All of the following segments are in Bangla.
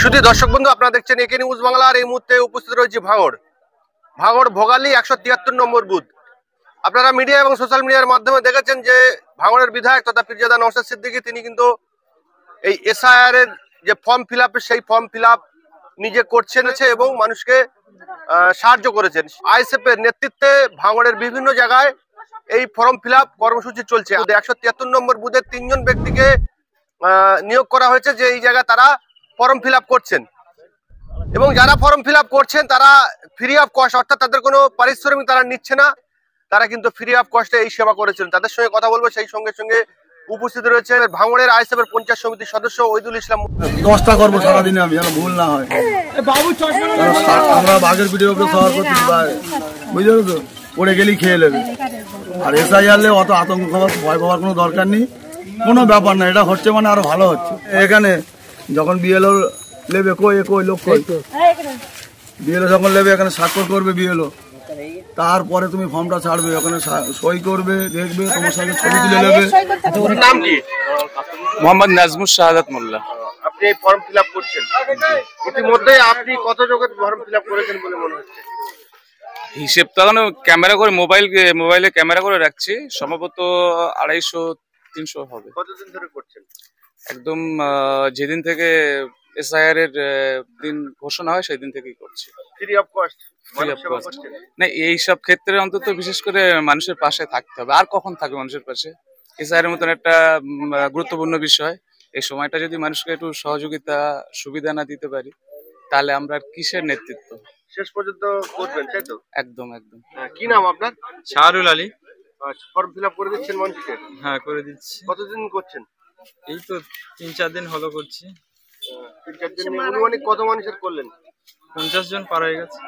শুধু দর্শক বন্ধু, আপনারা দেখছেন একে নিউজ বাংলা। আর এই মুহূর্তে উপস্থিত রয়েছে ভাঙড় ভোগালী 173 নম্বর বুথ। আপনারা মিডিয়া এবং সোশ্যাল মিডিয়ার মাধ্যমে দেখেছেন যে ভাঙড়ের বিধায়ক তথা পীরজাদা নওশাদ সিদ্দিকী তিনি কিন্তু এই এসআইআর এর যে ফর্ম ফিল আপ, সেই ফর্ম ফিল আপ নিজে করছেন এবং মানুষকে সাহায্য করেছেন। আইএসএফ এর নেতৃত্বে ভাঙড়ের বিভিন্ন জায়গায় এই ফর্ম ফিল আপ কর্মসূচি চলছে। 173 নম্বর বুথের 3 জন ব্যক্তিকে নিয়োগ করা হয়েছে যে এই জায়গায় তারা ফর্ম ফিল আপ করছেন, এবং যারা ফর্ম ফিল আপ করছেন তারা ফ্রি অফ কস্ট, অর্থাৎ তাদের কোনো পারিশ্রমিক তারা নিচ্ছে না, তারা কিন্তু ফ্রি অফ কস্টে এই সেবা করেছেন। তাদের সঙ্গে কথা বলবো। সেই সঙ্গে সঙ্গে উপস্থিত রয়েছে ভাঙড়ের আইএসএফ এর পঞ্চায়েত সমিতির সদস্য ওইদুল ইসলাম। 10টা করবো সারাদিনে, আমি যেন ভুল না হয়। আমরা বাঘের পিঠের উপরে সবার করছি, বুঝতে তো পড়ে গেলেই খেয়ে নেবে। আর এসআইআর অত আতঙ্ক খাবার ভয় পাওয়ার কোনো দরকার নেই, কোনো ব্যাপার না। এটা হচ্ছে মানে আরো ভালো হচ্ছে। এখানে যখন বিএলও লেবে কই লোক বিএলও যখন লেবে এখানে স্বাক্ষর করবে বিএলও, তারপরে তুমি ফর্মটা ছাড়বে, ওখানে সই করবে, দেখবে, তোমার সঙ্গে ছবি তুলে নেবে। নাম কি? মোহাম্মদ নাজমুস শাহাদাত মোল্লা। আপনি এই ফর্ম ফিল আপ করছেন, ইতিমধ্যে আপনি কত জনের ফর্ম ফিল আপ করেছেন বলে মনে হচ্ছে? হিসেব তো এখন ক্যামেরা করে মোবাইলে ক্যামেরা করে রাখছি, সম্ভবত 250-300 হবে। কতদিন ধরে করছেন? একদম যেদিন থেকে এসআইআর এর দিন ঘোষণা হয় সেই দিন থেকেই করছি। Free of cost? না, এইসব ক্ষেত্রে অন্তত বিশেষ করে মানুষের পাশে থাকতে হবে। আর কখন থাকবে মানুষের পাশে? এসআইআর এর মতন একটা গুরুত্বপূর্ণ বিষয়, এই সময়টা যদি মানুষকে একটু সহযোগিতা সুবিধা না দিতে পারি, তাহলে আমরা কিসের নেতৃত্ব? শেষ পর্যন্ত করবেন, তাই তো? একদম একদম। কি নাম আপনার? শাহরুল আলী। আচ্ছা, ফর্ম ফিল আপ করে দিচ্ছেন মানুষকে? হ্যাঁ, করে দিচ্ছি। কতদিন করছেন? এই তো 3-4 দিন হলো করছি। 3-4 দিন। অনুমানিক কত মানুষের করলেন? 50 জন পার হয়ে গেছে।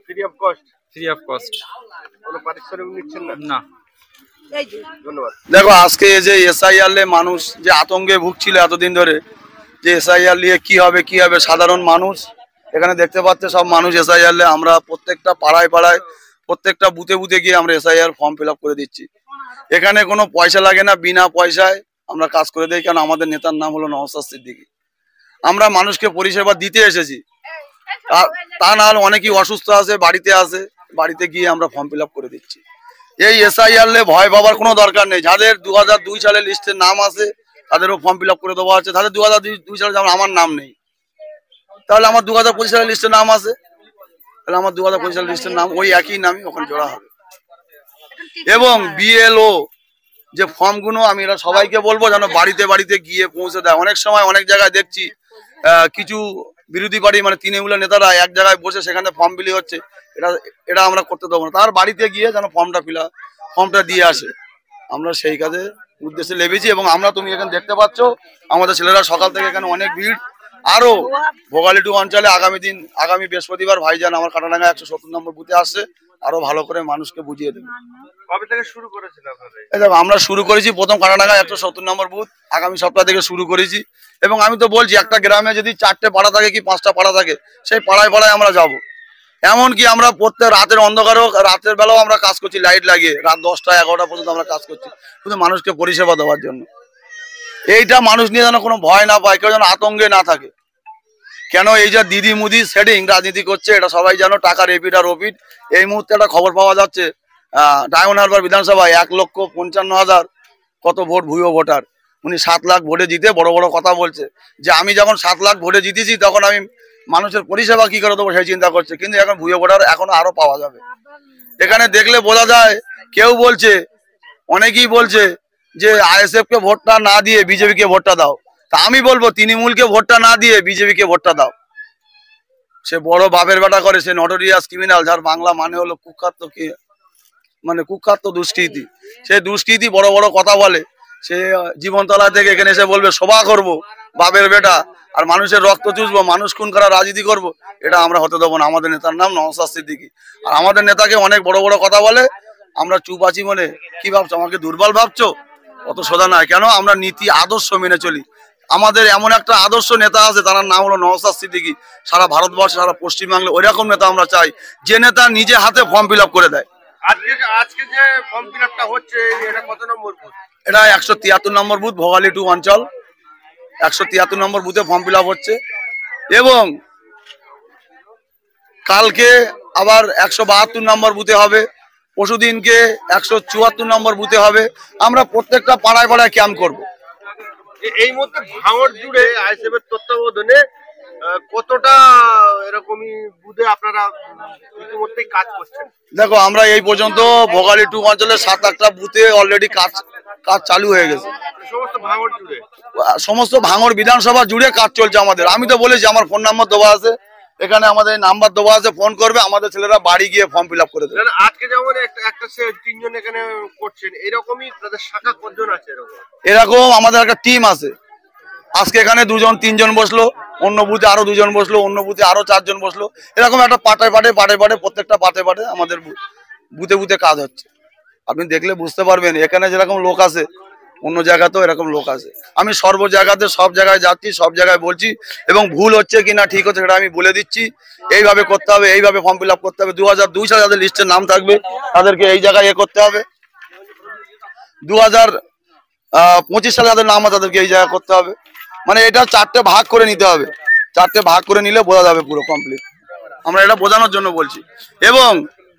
Free of cost? Free of cost. কোনো পারিশ্রমিক নিচ্ছেন না? না। ধন্যবাদ। দেখো, আজকে যে এসআইআর মানুষ যে আতঙ্কে ভুগছিল এতদিন ধরে, যে এসআইআর নিয়ে কি হবে, সাধারণ মানুষ এখানে দেখতে পাচ্ছে, সব মানুষ এসআইআর আমরা প্রত্যেকটা পাড়ায় প্রত্যেকটা বুথে গিয়ে আমরা এসআইআর ফর্ম ফিল আপ করে দিচ্ছি। এখানে কোনো পয়সা লাগে না, বিনা পয়সায় আমরা কাজ করে দিই। কারণ আমাদের নেতার নাম হলো নওশাদ সিদ্দিকী। আমরা মানুষকে পরিষেবা দিতে এসেছি, তা না হলে অনেকেই অসুস্থ আছে, বাড়িতে গিয়ে আমরা ফর্ম ফিল আপ করে দিচ্ছি। এই এসআইআর ভয় পাবার কোনো দরকার নেই। যাদের 2002 সালের লিস্টের নাম আছে তাদেরও ফর্ম ফিল আপ করে দেওয়া হচ্ছে। তাদের 2002 সালে যেমন আমার নাম নেই, তাহলে আমার 2025 সালের লিস্টের নাম আছে, তাহলে আমার 2025 সালের লিস্টের নাম ওই একই নামই ওখানে জোড়া হবে। এবং বিএলও যে ফর্মগুলো আমি এরা সবাইকে বলবো যেন বাড়িতে গিয়ে পৌঁছে দেয়। অনেক সময় অনেক জায়গায় দেখছি কিছু বিরোধী পার্টি মানে তৃণমূলের নেতারা এক জায়গায় বসে সেখানে ফর্ম বিলি হচ্ছে, এটা আমরা করতে দেবো না। তার বাড়িতে গিয়ে যেন ফর্মটা দিয়ে আসে। আমরা সেই কাজে উদ্দেশ্যে লেগেছি। এবং তুমি এখানে দেখতে পাচ্ছ আমাদের ছেলেরা সকাল থেকে এখানে অনেক ভিড়। আরো ভোগালী 2 অঞ্চলে আগামী বৃহস্পতিবার ভাইজান আমার কাটাডাঙ্গা 170 নম্বর বুথে আসছে, আরো ভালো করে মানুষকে বুঝিয়ে দেবে। কবে থেকে শুরু করেছেন আপনারা? আমরা শুরু করেছি প্রথম কাটাডাঙ্গা 170 নম্বর বুথ, আগামী সপ্তাহ থেকে শুরু করেছি। এবং আমি তো বলছি, একটা গ্রামে যদি 4টে পাড়া থাকে কি 5টা পাড়া থাকে, সেই পাড়ায় আমরা যাব। এমনকি আমরা প্রত্যেক রাতের অন্ধকারও, রাতের বেলাও আমরা কাজ করছি লাইট লাগিয়ে, রাত 10টা-11টা পর্যন্ত আমরা কাজ করছি, শুধু মানুষকে পরিষেবা দেওয়ার জন্য। এইটা মানুষ নিয়ে যেন কোনো ভয় না পায়, কেউ যেন আতঙ্কে না থাকে। কেন এই যে দিদি মুদি সেটিং রাজনীতি করছে, এটা সবাই জানো, টাকার এপিট আর ওপিট। এই মুহূর্তে একটা খবর পাওয়া যাচ্ছে, ডায়মন্ড হারবার বিধানসভায় 1,55,000 কত ভোট ভুয়ো ভোটার। উনি 7 লাখ ভোটে জিতে বড় কথা বলছে যে আমি যখন 7 লাখ ভোটে জিতেছি তখন আমি মানুষের পরিষেবা কি করে দেবো সেই চিন্তা করছে। কিন্তু এখন ভুয়ো ভোটার এখনো আরো পাওয়া যাবে। এখানে দেখলে বোঝা যায়, কেউ বলছে, অনেকেই বলছে যে আইএসএফ কে ভোটটা না দিয়ে বিজেপি কে ভোটটা দাও। তা আমি বলবো তৃণমূলকে ভোটটা না দিয়ে বিজেপি কে ভোটটা দাও। সে বড় বাপের বেটা করে, সে নটোরিয়াস ক্রিমিনাল, যার বাংলা মানে হলো কুখ্যাত দুষ্কৃতী। সে দুষ্কৃতী বড় কথা বলে। সে জীবনতলা থেকে এখানে এসে বলবে সভা করব বাপের বেটা, আর মানুষের রক্ত চুষবো, মানুষ খুন করার রাজনীতি করব, এটা আমরা হতে দেবো না। আমাদের নেতার নাম নওশাদ সিদ্দিকী। আর আমাদের নেতাকে অনেক বড় কথা বলে, আমরা চুপ আছি বলে কি ভাবছো? আমাকে দুর্বল ভাবছো? অত সোজা নয়। কেন? আমরা নীতি আদর্শ মেনে চলি। আমাদের এমন একটা আদর্শ নেতা আছে, তার নাম হলো নওশাদ সিদ্দিকী। সারা ভারতবর্ষে, সারা পশ্চিমবাংলা ওইরকম নেতা আমরা চাই, যে নেতা নিজে হাতে ফর্ম ফিল আপ করে দেয়। আজকে যে ফর্ম ফিল আপটা হচ্ছে, এটা কত নম্বর বুথ? এটা 173 নম্বর বুথ, ভোগালী 2 অঞ্চল 173 নম্বর বুথে ফর্ম ফিল আপ হচ্ছে। এবং কালকে আবার 172 নম্বর বুথে হবে, পরশুদিনকে 174 নম্বর বুথে হবে। আমরা প্রত্যেকটা পাড়ায় পাড়ায় ক্যাম্প করব। এই মুহূর্তে ভাঙড় জুড়ে আইএসএফ এর তত্ত্বাবধানে কতটা এরকমই বুথে আপনারা ইতিমধ্যেই কাজ করছেন? দেখো, আমরা এই পর্যন্ত ভোগালী 2 অঞ্চলে 7-8টা বুথে অলরেডি কাজ চালু হয়ে গেছে। সমস্ত ভাঙড় জুড়ে, সমস্ত ভাঙড় বিধানসভা জুড়ে কাজ চলছে আমাদের। আমি তো বলেছি আমার ফোন নাম্বার দেওয়া আছে, এখানে আমাদের নাম্বার দেওয়া আছে, ফোন করবে, আমাদের ছেলেরা বাড়ি গিয়ে ফর্ম ফিল আপ করে দেবে। আজকে যেমন একটা 3জন এখানে করছেন, এরকমই তাদের শাখা কতজন আছে? এরকম আমাদের একটা টিম আছে। আজকে এখানে 2-3জন বসলো, অন্য বুথে আরো 2জন বসলো, অন্য বুথে আরো 4জন বসলো। এরকম একটা পাটে প্রত্যেকটা পাটে আমাদের বুথে বুথে কাজ হচ্ছে। আপনি দেখলে বুঝতে পারবেন এখানে যেরকম লোক আছে অন্য জায়গাতেও এরকম লোক আছে। আমি সব জায়গায় যাচ্ছি, সব জায়গায় বলছি, এবং ভুল হচ্ছে কিনা ঠিক হচ্ছে সেটা আমি বলে দিচ্ছি। এইভাবে করতে হবে, এইভাবে ফর্ম ফিল আপ করতে হবে। 2002 সালে যাদের লিস্টের নাম থাকবে তাদেরকে এই জায়গায় করতে হবে। 2025 সালে যাদের নাম আছে তাদেরকে এই জায়গায় করতে হবে। মানে এটা 4টে ভাগ করে নিতে হবে। 4টে ভাগ করে নিলে বোঝা যাবে পুরো কমপ্লিট। আমরা এটা বোঝানোর জন্য বলছি। এবং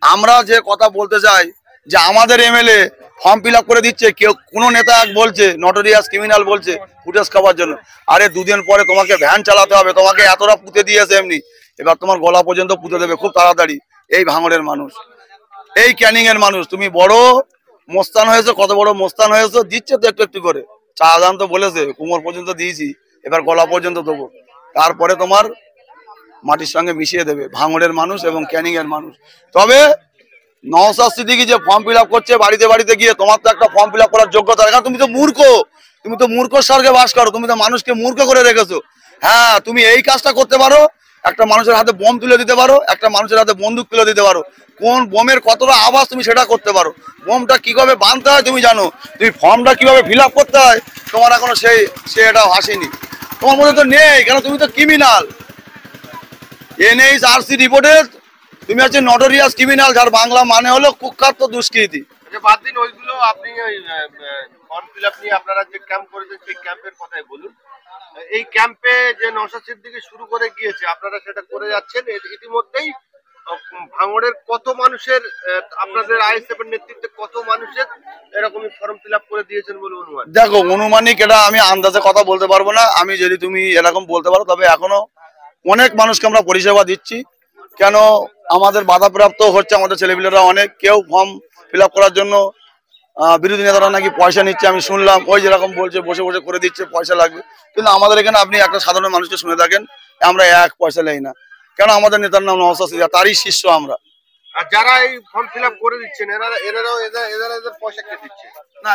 আমরা যে কথা বলতে চাই যে আমাদের এমএলএ ফর্ম ফিল আপ করে দিচ্ছে, কেউ কোনো নেতা বলছে নটোরিয়াস ক্রিমিনাল বলছে ফুটেজ খাওয়ার জন্য। আরে 2 দিন পরে তোমাকে ভ্যান চালাতে হবে, তোমাকে এতটা পুঁতে দিয়েছে এমনি, এবার তোমার গলা পর্যন্ত পুঁতে দেবে খুব তাড়াতাড়ি। এই ভাঙড়ের মানুষ, এই ক্যানিং এর মানুষ, তুমি বড় মোস্তান হয়েছে, কত বড় মোস্তান হয়েছে, দিচ্ছে তো একটু একটু করে। চা দাম তো বলেছে কোমর পর্যন্ত দিয়েছি, এবার গলা পর্যন্ত দেবো। তারপরে তোমার মাটির সঙ্গে মিশিয়ে দেবে ভাঙড়ের মানুষ এবং ক্যানিং এর মানুষ। তবে নওশাদ সিদ্দিকী যে ফর্ম ফিল আপ করছে বাড়িতে বাড়িতে গিয়ে, তোমার তো একটা ফর্ম ফিল আপ করার যোগ্যতা, কারণ তুমি তো মূর্খ, তুমি তো মূর্খ স্বর্গে বাস করো, তুমি তো মানুষকে মূর্খ করে রেখেছো। হ্যাঁ, তুমি এই কাজটা করতে পারো, একটা মানুষের হাতে বোম তুলে দিতে পারো, একটা মানুষের হাতে বন্দুক তুলে দিতে পারো। কোন বোমের কতটা আওয়াজ তুমি সেটা করতে পারো। বোমটা কিভাবে বাঁধতে হয় তুমি জানো, তুমি ফর্মটা কিভাবে ফিল আপ করতে হয় তোমার এখনো সে এটা আসেনি, তোমার মধ্যে তো নেই, কারণ তুমি তো ক্রিমিনাল। NHRC রিপোর্টে তুমি হচ্ছে নটোরিয়াস ক্রিমিনাল, যার বাংলা মানে হলো কুখ্যাত দুষ্কৃতী। বাদ দিন ওইগুলো, আপনি ফর্ম ফিল আপ নিয়ে আপনারা যে ক্যাম্প করেছেন সেই ক্যাম্পের কথাই বলুন। এই ক্যাম্পে যে নওশাদ সিদ্দিকী শুরু করে গিয়েছে, আপনারা সেটা করে যাচ্ছেন। ইতিমধ্যেই ভাঙড়ের কত মানুষের, আপনাদের আইএসএফ এর নেতৃত্বে কত মানুষের এরকমই ফর্ম ফিল আপ করে দিয়েছেন বলে অনুমান? দেখো, অনুমানিক এটা আমি আন্দাজে কথা বলতে পারবো না। আমি যদি তুমি এরকম বলতে পারো, তবে এখনো অনেক মানুষকে আমরা পরিষেবা দিচ্ছি। কেন আমাদের বাধাপ্রাপ্ত হচ্ছে, আমাদের ছেলেপিলেরা অনেক, কেউ ফর্ম ফিল আপ করার জন্য বিরোধী নেতারা নাকি পয়সা নিচ্ছে আমি শুনলাম, ওই যেরকম বলছে বসে বসে করে দিচ্ছে, পয়সা লাগবে। কিন্তু আমাদের এখানে আপনি একটা সাধারণ মানুষকে শুনে থাকেন, আমরা 1 পয়সা নেই না। কেন আমাদের নেতার নাম নওশাদ সিদ্দিকী, তারই শিষ্য আমরা। আর যারা এই ফর্ম ফিল আপ করে দিচ্ছেন এদের পয়সা কে দিচ্ছে? না,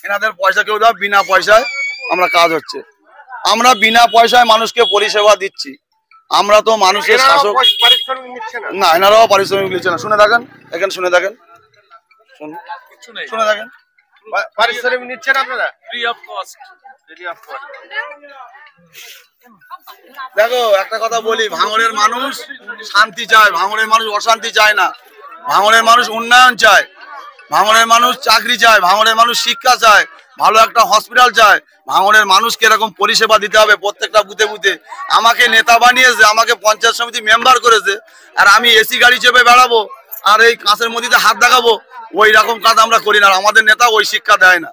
এনাদের পয়সা কেউ দেয়, বিনা পয়সায় আমরা কাজ হচ্ছে। আমরা বিনা পয়সায় মানুষকে পরিষেবা দিচ্ছি। আমরা তো মানুষের শাসক না, এনারাও পারিশ্রমিক নিচ্ছে না। শুনে থাকেন, এখানে শুনে থাকেন, শুনে থাকেন। পারিশ্রমিক নিচ্ছেন আপনারা? Free of cost. দেখো, একটা কথা বলি, ভাঙড়ের মানুষ শান্তি চায়, ভাঙড়ের মানুষ অশান্তি চায় না। ভাঙড়ের মানুষ উন্নয়ন চায়, ভাঙড়ের মানুষ চাকরি চায়, ভাঙড়ের মানুষ শিক্ষা চায়, ভালো একটা হসপিটাল চায়। ভাঙড়ের মানুষকে এরকম পরিষেবা দিতে হবে প্রত্যেকটা বুথে বুথে। আমাকে নেতা বানিয়েছে, আমাকে পঞ্চায়েত সমিতি মেম্বার করেছে, আর আমি এসি গাড়ি চেপে বেড়াবো আর এই কাঁচের মধ্যে হাত দেখাবো, ওই রকম কাজ আমরা করি না। আমাদের নেতা ওই শিক্ষা দেয় না।